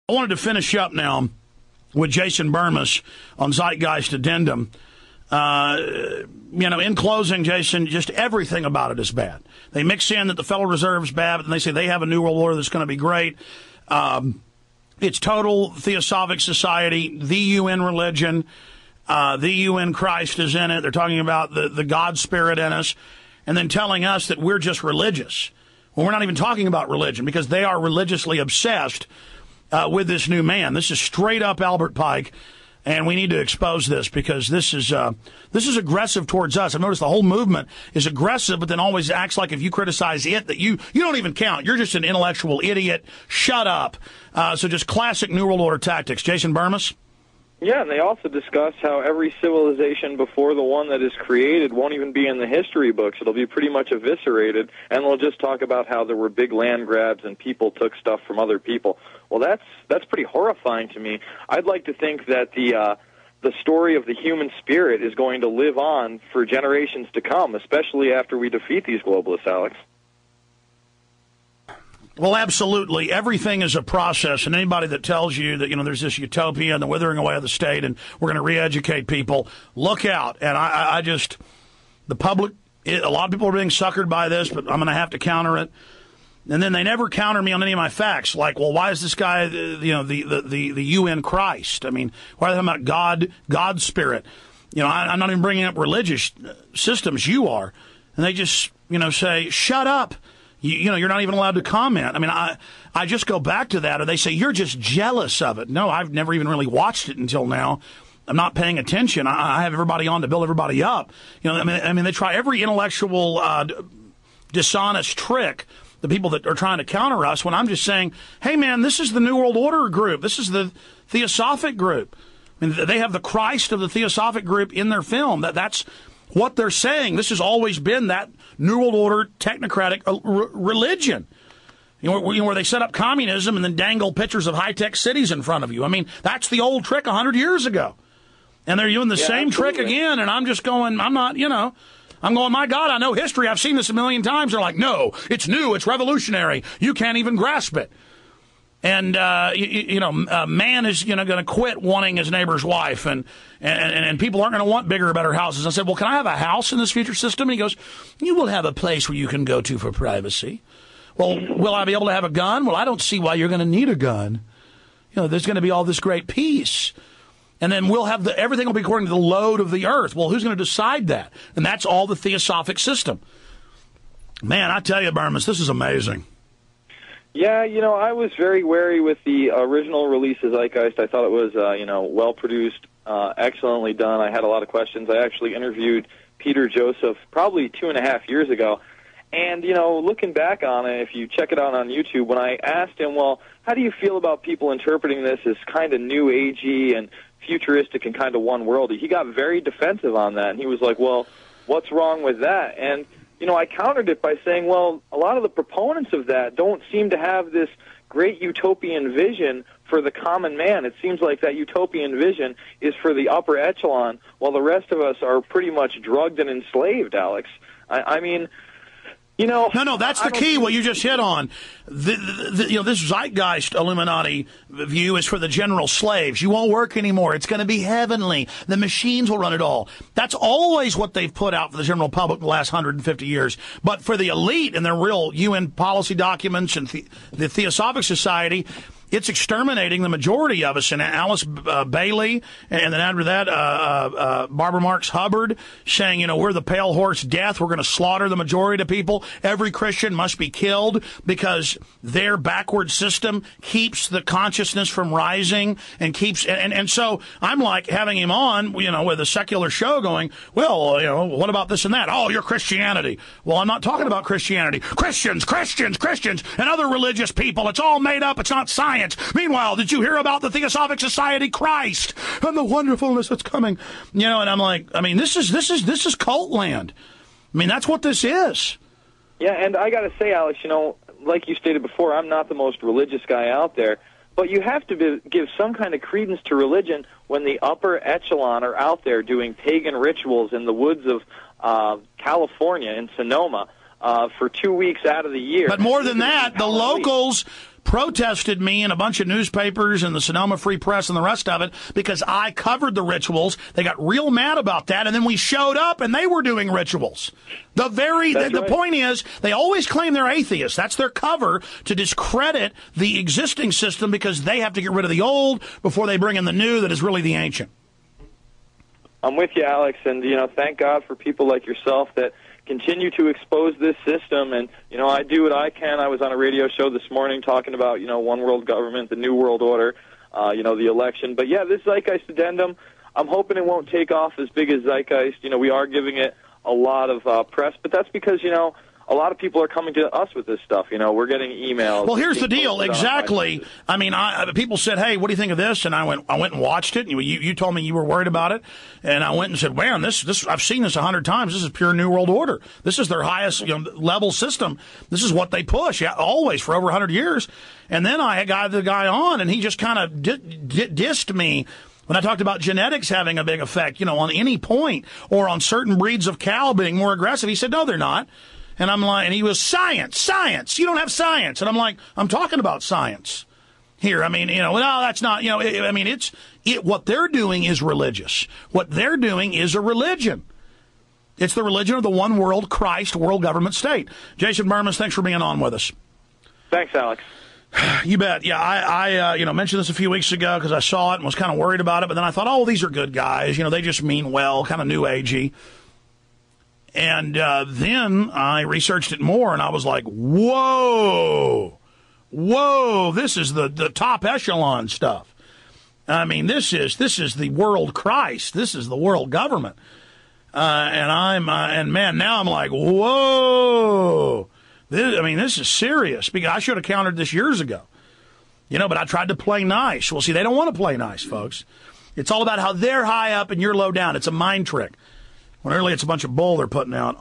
I wanted to finish up now with Jason Burmis on ZeitGeist Addendum. In closing, Jason, just everything about it is bad. They mix in that the Federal Reserve is bad, and they say they have a new world order that's going to be great. It's total theosophic society, the UN religion, the UN Christ is in it. They're talking about the God spirit in us, and then telling us that we're just religious. Well, we're not even talking about religion because they are religiously obsessed with this new man. This is straight up Albert Pike. And we need to expose this because this is aggressive towards us. I've noticed the whole movement is aggressive, but then always acts like if you criticize it, that you don't even count. You're just an intellectual idiot. Shut up. So just classic New World Order tactics. Jason Burmis? Yeah, and they also discuss how every civilization before the one that is created won't even be in the history books. It'll be pretty much eviscerated, and they'll just talk about how there were big land grabs and people took stuff from other people. Well, that's pretty horrifying to me. I'd like to think that the story of the human spirit is going to live on for generations to come, especially after we defeat these globalists, Alex. Well, absolutely. Everything is a process, and anybody that tells you that, there's this utopia and the withering away of the state and we're going to re-educate people, look out. And I just, the public, a lot of people are being suckered by this, but I'm going to have to counter it. And then they never counter me on any of my facts, like, well, why is this guy, the UN Christ? I mean, why are they talking about God spirit? I'm not even bringing up religious systems. You are. And they just, say, shut up. You're not even allowed to comment. I mean, I just go back to that, or they say, you're just jealous of it. No, I've never even really watched it until now. I'm not paying attention. I have everybody on to build everybody up. I mean, they try every intellectual dishonest trick, the people that are trying to counter us, when I'm just saying, hey, man, this is the New World Order group. This is the Theosophic group. I mean, they have the Christ of the Theosophic group in their film. That's what they're saying. This has always been that New World Order technocratic religion, where they set up communism and then dangle pictures of high-tech cities in front of you. I mean, that's the old trick 100 years ago. And they're doing the same absolutely. trick again, and I'm just going, I'm going, my God, I know history. I've seen this a million times. They're like, no, it's new, it's revolutionary. You can't even grasp it. And, man is, going to quit wanting his neighbor's wife, and people aren't going to want bigger, better houses. I said, well, can I have a house in this future system? And he goes, you will have a place where you can go to for privacy. Well, will I be able to have a gun? Well, I don't see why you're going to need a gun. There's going to be all this great peace. And then we'll have everything will be according to the load of the earth. Well, who's going to decide that? And that's all the Theosophic system. Man, I tell you, Burmis, this is amazing. Yeah, I was very wary with the original release of ZeitGeist. I thought it was, well-produced, excellently done. I had a lot of questions. I actually interviewed Peter Joseph probably 2.5 years ago. And, looking back on it, if you check it out on YouTube, when I asked him, well, how do you feel about people interpreting this as kind of new agey and futuristic and kind of one-worldy, he got very defensive on that. And he was like, well, what's wrong with that? And I countered it by saying, well, a lot of the proponents of that don't seem to have this great utopian vision for the common man. It seems like that utopian vision is for the upper echelon, while the rest of us are pretty much drugged and enslaved, Alex. I mean, No, that's the key, what you just hit on. This Zeitgeist Illuminati view is for the general slaves. You won't work anymore. It's going to be heavenly. The machines will run it all. That's always what they've put out for the general public the last 150 years. But for the elite and their real UN policy documents and the Theosophic Society, it's exterminating the majority of us. And Alice Bailey, and then after that, Barbara Marx Hubbard saying, we're the pale horse death. We're going to slaughter the majority of people. Every Christian must be killed because their backward system keeps the consciousness from rising and keeps. And so I'm like having him on, with a secular show going, well, what about this and that? Oh, you're Christianity. Well, I'm not talking about Christianity. Christians, and other religious people. It's all made up. It's not science. Meanwhile, did you hear about the Theosophic Society, Christ, and the wonderfulness that's coming? And I'm like, this is cult land. I mean, that's what this is. Yeah, and I got to say, Alex, like you stated before, I'm not the most religious guy out there, but you have to give some kind of credence to religion when the upper echelon are out there doing pagan rituals in the woods of California in Sonoma for 2 weeks out of the year. But more than that, the locals protested me and a bunch of newspapers and the Sonoma Free Press and the rest of it because I covered the rituals. They got real mad about that, and then we showed up and they were doing rituals. The point is, they always claim they're atheists. That's their cover to discredit the existing system because they have to get rid of the old before they bring in the new that is really the ancient. I'm with you, Alex, and, thank God for people like yourself that continue to expose this system. And, I do what I can. I was on a radio show this morning talking about, one world government, the new world order, the election. But, yeah, this ZeitGeist addendum, I'm hoping it won't take off as big as ZeitGeist. We are giving it a lot of press, but that's because, a lot of people are coming to us with this stuff. We're getting emails. Well, here's the deal. Exactly. I mean, people said, "Hey, what do you think of this?" And I went and watched it. You told me you were worried about it, and I went and said, "Man, this I've seen this 100 times. This is pure New World Order. This is their highest level system. This is what they push always for over 100 years." And then I got the guy on, and he just kind of dissed me when I talked about genetics having a big effect, on any point, or on certain breeds of cow being more aggressive. He said, "No, they're not." And I'm like, and he was science. You don't have science. And I'm like, I'm talking about science here. I mean, no, that's not, what they're doing is religious. What they're doing is a religion. It's the religion of the one world Christ world government state. Jason Bermas, thanks for being on with us. Thanks, Alex. You bet. Yeah, I mentioned this a few weeks ago because I saw it and was kind of worried about it. But then I thought, oh, these are good guys. They just mean well, kind of new agey. And then I researched it more, and I was like, whoa, this is the top echelon stuff. I mean, this is the world Christ. This is the world government. And man, now I'm like, whoa. This is serious. Because I should have countered this years ago. But I tried to play nice. Well, see, they don't want to play nice, folks. It's all about how they're high up and you're low down. It's a mind trick. When really it's a bunch of bull they're putting out.